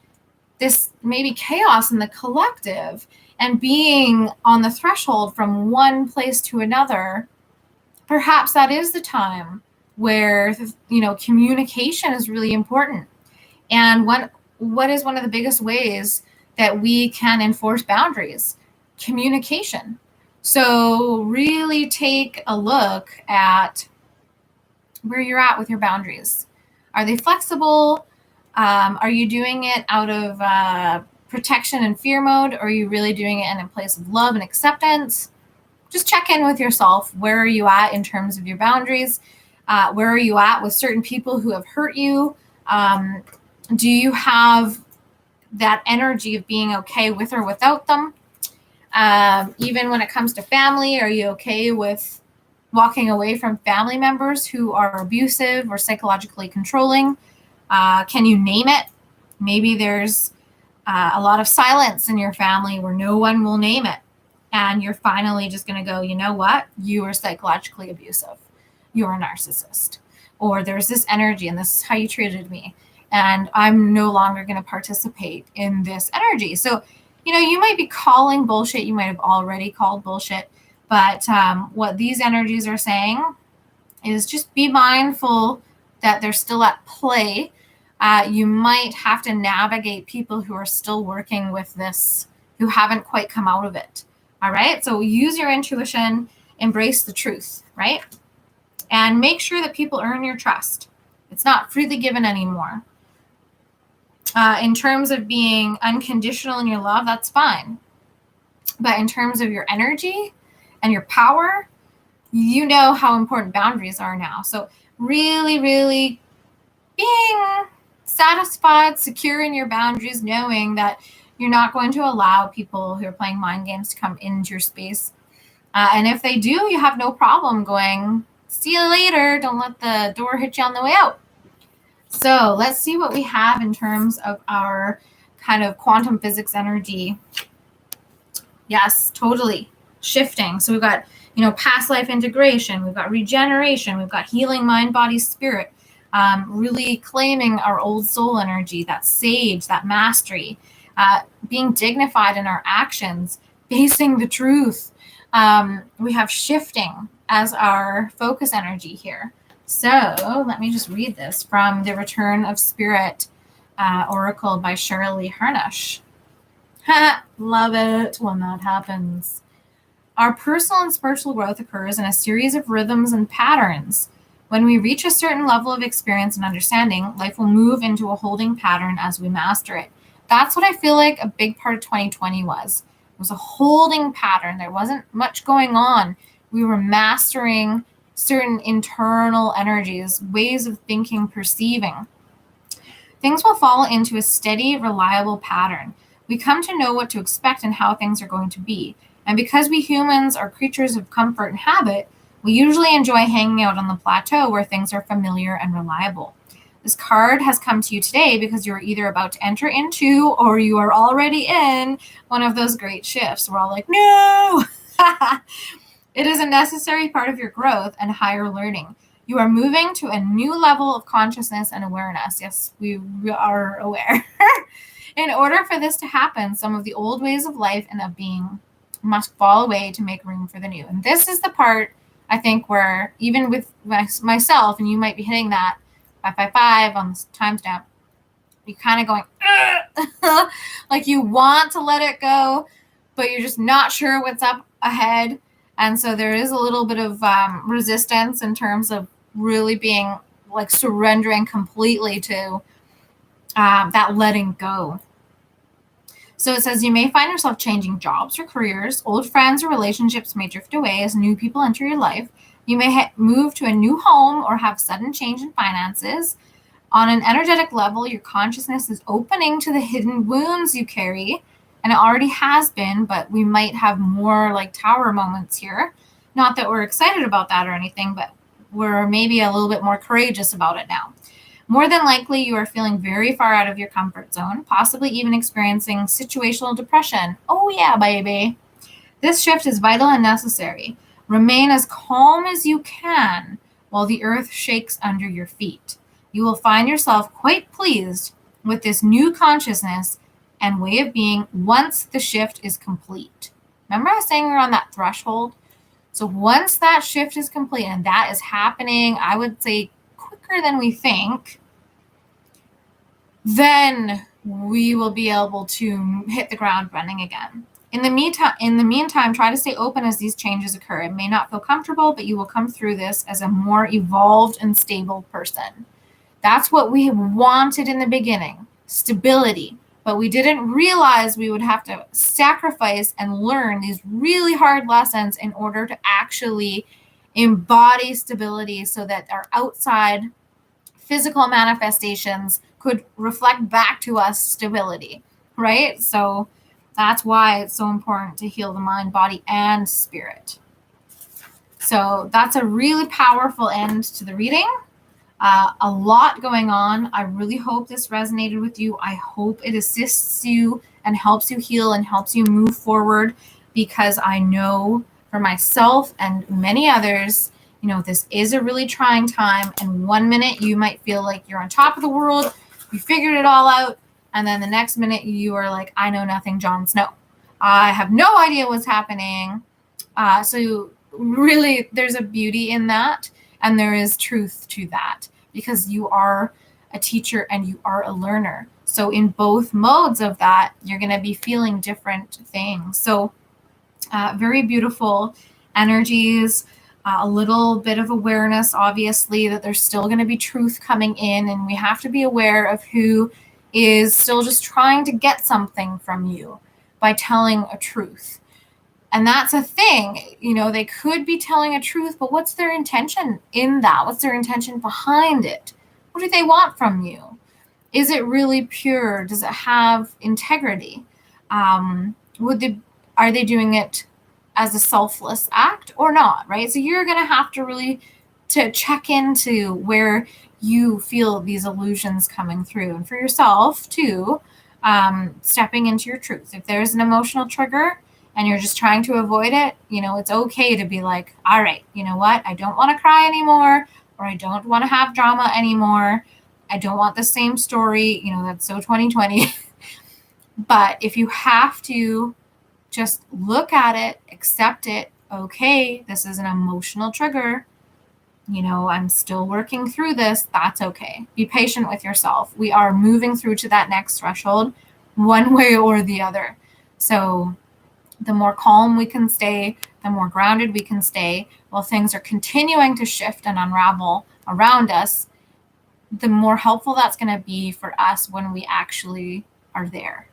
S1: maybe chaos in the collective and being on the threshold from one place to another, perhaps that is the time where, communication is really important. And what is one of the biggest ways that we can enforce boundaries? Communication. So really take a look at where you're at with your boundaries. Are they flexible? Are you doing it out of protection and fear mode? Or are you really doing it in a place of love and acceptance? Just check in with yourself. Where are you at in terms of your boundaries? Where are you at with certain people who have hurt you? Do you have that energy of being okay with or without them? Even when it comes to family, are you okay with walking away from family members who are abusive or psychologically controlling? Can you name it? Maybe there's a lot of silence in your family where no one will name it. And you're finally just going to go, you know what? You are psychologically abusive. You're a narcissist. Or there's this energy and this is how you treated me. And I'm no longer going to participate in this energy. So, you might be calling bullshit. You might have already called bullshit. But what these energies are saying is just be mindful that they're still at play. You might have to navigate people who are still working with this, who haven't quite come out of it. All right. So use your intuition, embrace the truth, right? And make sure that people earn your trust. It's not freely given anymore. In terms of being unconditional in your love, that's fine. But in terms of your energy and your power, you know how important boundaries are now. So really, really being satisfied, secure in your boundaries, knowing that you're not going to allow people who are playing mind games to come into your space. And if they do, you have no problem going, see you later. Don't let the door hit you on the way out. So let's see what we have in terms of our kind of quantum physics energy. Yes, totally shifting. So we've got, past life integration. We've got regeneration. We've got healing mind, body, spirit. Really claiming our old soul energy, that sage, that mastery. being dignified in our actions, facing the truth. We have shifting as our focus energy here. So let me just read this from the Return of Spirit Oracle by Shirley Harnish. Love it when that happens. Our personal and spiritual growth occurs in a series of rhythms and patterns. When we reach a certain level of experience and understanding, life will move into a holding pattern as we master it. That's what I feel like a big part of 2020 was. It was a holding pattern. There wasn't much going on. We were mastering certain internal energies, ways of thinking, perceiving. Things will fall into a steady, reliable pattern. We come to know what to expect and how things are going to be. And because we humans are creatures of comfort and habit, we usually enjoy hanging out on the plateau where things are familiar and reliable. This card has come to you today because you're either about to enter into or you are already in one of those great shifts. We're all like, no! It is a necessary part of your growth and higher learning. You are moving to a new level of consciousness and awareness. Yes, we are aware. In order for this to happen, some of the old ways of life and of being must fall away to make room for the new. And this is the part, I think, where even with myself, and you might be hitting that 555 on the timestamp, you're kind of going, like you want to let it go, but you're just not sure what's up ahead. And so there is a little bit of resistance in terms of really being like surrendering completely to that letting go. So it says you may find yourself changing jobs or careers. Old friends or relationships may drift away as new people enter your life. You may move to a new home or have sudden change in finances. On an energetic level, your consciousness is opening to the hidden wounds you carry. And it already has been, but we might have more like tower moments here. Not that we're excited about that or anything, but we're maybe a little bit more courageous about it now. More than likely, you are feeling very far out of your comfort zone, possibly even experiencing situational depression. Oh yeah, baby. This shift is vital and necessary. Remain as calm as you can while the earth shakes under your feet. You will find yourself quite pleased with this new consciousness and way of being once the shift is complete. Remember I was saying we're on that threshold? So once that shift is complete, and that is happening, I would say quicker than we think, then we will be able to hit the ground running again. In the meantime, try to stay open as these changes occur. It may not feel comfortable, but you will come through this as a more evolved and stable person. That's what we wanted in the beginning, stability. But we didn't realize we would have to sacrifice and learn these really hard lessons in order to actually embody stability so that our outside physical manifestations could reflect back to us stability, right? So that's why it's so important to heal the mind, body, and spirit. So that's a really powerful end to the reading. A lot going on. I really hope this resonated with you. I hope it assists you and helps you heal and helps you move forward, because I know for myself and many others, you know, this is a really trying time. And 1 minute you might feel like you're on top of the world, you figured it all out. And then the next minute you are like, I know nothing, Jon Snow. I have no idea what's happening. So really there's a beauty in that. And there is truth to that, because you are a teacher and you are a learner. So in both modes of that, you're going to be feeling different things. So very beautiful energies, a little bit of awareness, obviously, that there's still going to be truth coming in. And we have to be aware of who is still just trying to get something from you by telling a truth. And that's a thing, you know, they could be telling a truth, but what's their intention in that? What's their intention behind it? What do they want from you? Is it really pure? Does it have integrity? Are they doing it as a selfless act or not, right? So you're going to have to really to check into where you feel these illusions coming through. And for yourself too, stepping into your truth. If there's an emotional trigger, and you're just trying to avoid it, you know, it's okay to be like, all right, you know what? I don't want to cry anymore, or I don't want to have drama anymore. I don't want the same story. You know, that's so 2020. But if you have to just look at it, accept it, okay, this is an emotional trigger. You know, I'm still working through this. That's okay. Be patient with yourself. We are moving through to that next threshold one way or the other. So the more calm we can stay, the more grounded we can stay while things are continuing to shift and unravel around us, the more helpful that's going to be for us when we actually are there.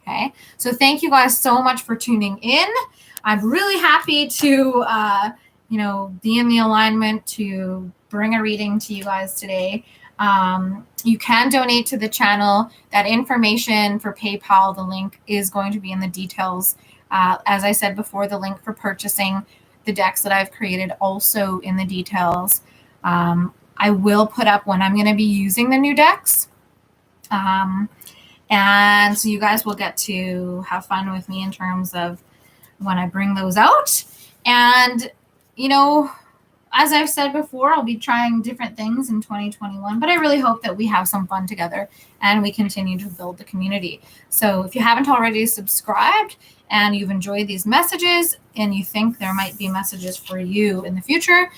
S1: Okay. So thank you guys so much for tuning in. I'm really happy to, be in the alignment to bring a reading to you guys today. You can donate to the channel. That information for PayPal, the link is going to be in the details. As I said before, the link for purchasing the decks that I've created also in the details. I will put up when I'm going to be using the new decks. And so you guys will get to have fun with me in terms of when I bring those out. And, as I've said before, I'll be trying different things in 2021, but I really hope that we have some fun together and we continue to build the community. So if you haven't already subscribed and you've enjoyed these messages and you think there might be messages for you in the future,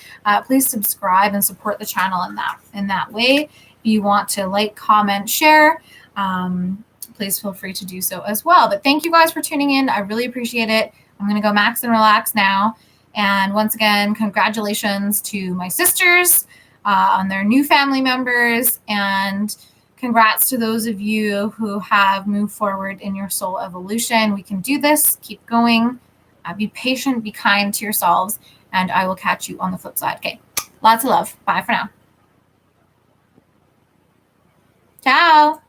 S1: please subscribe and support the channel in that way. If you want to like, comment, share, please feel free to do so as well. But thank you guys for tuning in. I really appreciate it. I'm going to go max and relax now. And once again, congratulations to my sisters on their new family members. And congrats to those of you who have moved forward in your soul evolution. We can do this. Keep going. Be patient. Be kind to yourselves. And I will catch you on the flip side. Okay. Lots of love. Bye for now. Ciao.